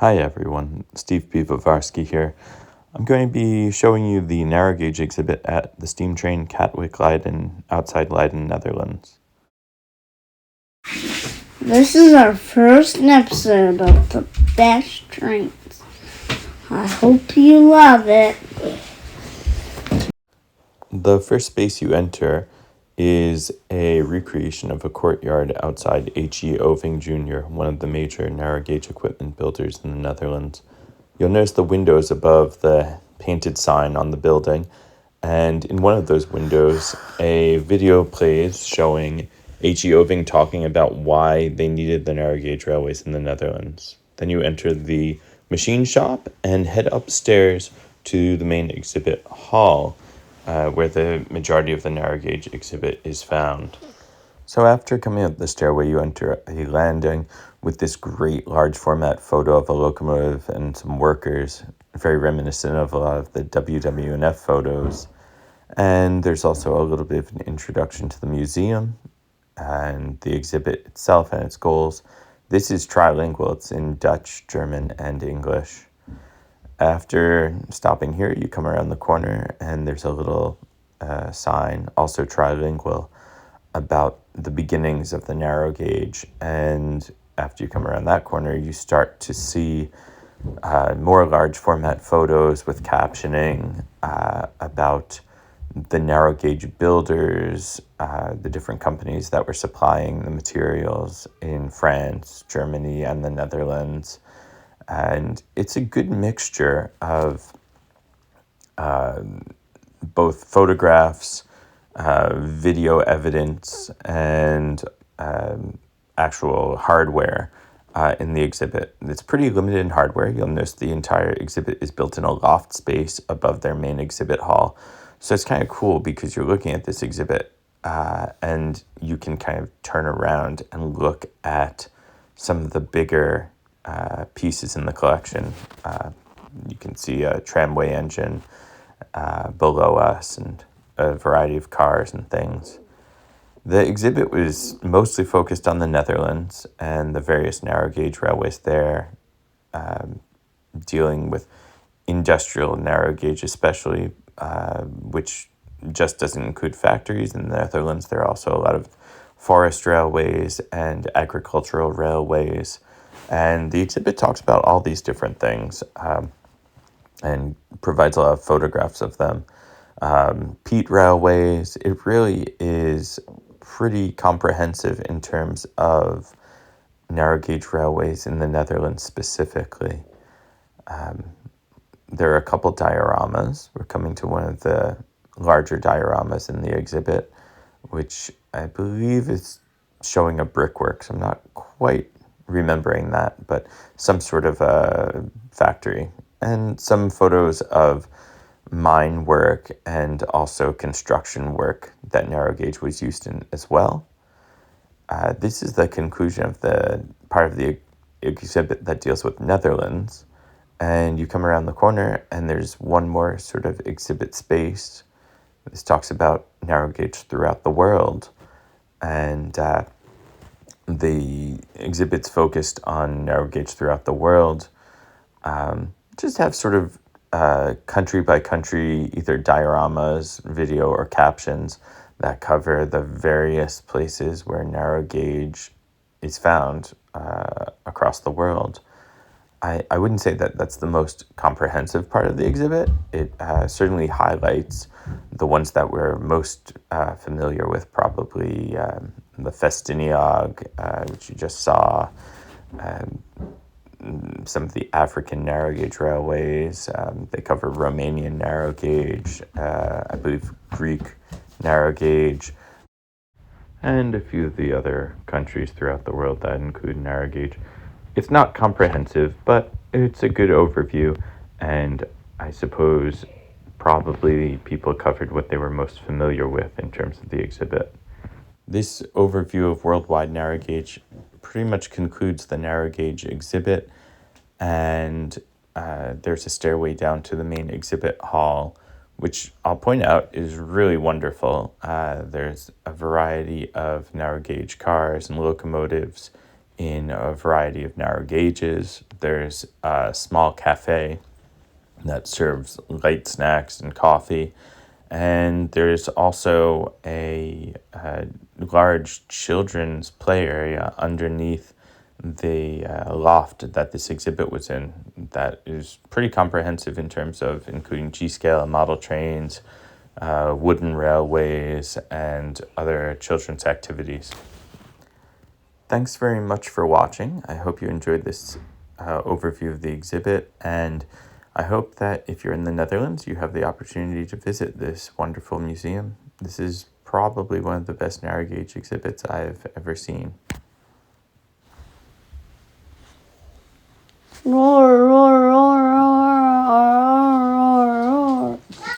Hi everyone, Steve Pivovarsky here. I'm going to be showing you the narrow gauge exhibit at the Stoomtrein Katwijk-Leiden outside Leiden, Netherlands. This is our first episode of the best trains. I hope you love it. The first space you enter is a recreation of a courtyard outside H.E. Oving Jr., one of the major narrow gauge equipment builders in the Netherlands. You'll notice the windows above the painted sign on the building, and in one of those windows, a video plays showing H.E. Oving talking about why they needed the narrow gauge railways in the Netherlands. Then you enter the machine shop and head upstairs to the main exhibit hall, where the majority of the narrow gauge exhibit is found. So after coming up the stairway, you enter a landing with this great large format photo of a locomotive and some workers, very reminiscent of a lot of the WWF photos. And there's also a little bit of an introduction to the museum and the exhibit itself and its goals. This is trilingual. It's in Dutch, German, and English. After stopping here, you come around the corner and there's a little sign, also trilingual, about the beginnings of the narrow gauge. And after you come around that corner, you start to see more large format photos with captioning about the narrow gauge builders, the different companies that were supplying the materials in France, Germany, and the Netherlands. And it's a good mixture of both photographs, video evidence, and actual hardware in the exhibit. It's pretty limited in hardware. You'll notice the entire exhibit is built in a loft space above their main exhibit hall. So it's kind of cool because you're looking at this exhibit and you can kind of turn around and look at some of the bigger pieces in the collection. You can see a tramway engine below us and a variety of cars and things. The exhibit was mostly focused on the Netherlands and the various narrow gauge railways there, dealing with industrial narrow gauge especially, which just doesn't include factories. In the Netherlands, there are also a lot of forest railways and agricultural railways. And the exhibit talks about all these different things and provides a lot of photographs of them. Peat railways, it really is pretty comprehensive in terms of narrow gauge railways in the Netherlands specifically. There are a couple dioramas. We're coming to one of the larger dioramas in the exhibit, which I believe is showing a brickworks. I'm not quite remembering that, but some sort of a factory. And some photos of mine work and also construction work that narrow gauge was used in as well. This is the conclusion of the part of the exhibit that deals with Netherlands. And you come around the corner and there's one more sort of exhibit space. This talks about narrow gauge throughout the world. And the exhibit's focused on narrow gauge throughout the world. Just have sort of country by country, either dioramas, video, or captions that cover the various places where narrow gauge is found across the world. I wouldn't say that that's the most comprehensive part of the exhibit. It certainly highlights the ones that we're most familiar with, probably the Festiniog, which you just saw, some of the African narrow gauge railways. They cover Romanian narrow gauge, I believe Greek narrow gauge, and a few of the other countries throughout the world that include narrow gauge. It's not comprehensive, but it's a good overview, and I suppose probably people covered what they were most familiar with in terms of the exhibit. This overview of worldwide narrow gauge pretty much concludes the narrow gauge exhibit, and there's a stairway down to the main exhibit hall, which I'll point out is really wonderful. There's a variety of narrow gauge cars and locomotives. in a variety of narrow gauges. There's a small cafe that serves light snacks and coffee. And there's also a large children's play area underneath the loft that this exhibit was in that is pretty comprehensive in terms of including G-scale and model trains, wooden railways, and other children's activities. Thanks very much for watching. I hope you enjoyed this overview of the exhibit, and I hope that if you're in the Netherlands, you have the opportunity to visit this wonderful museum. This is probably one of the best narrow gauge exhibits I've ever seen. Roar, roar.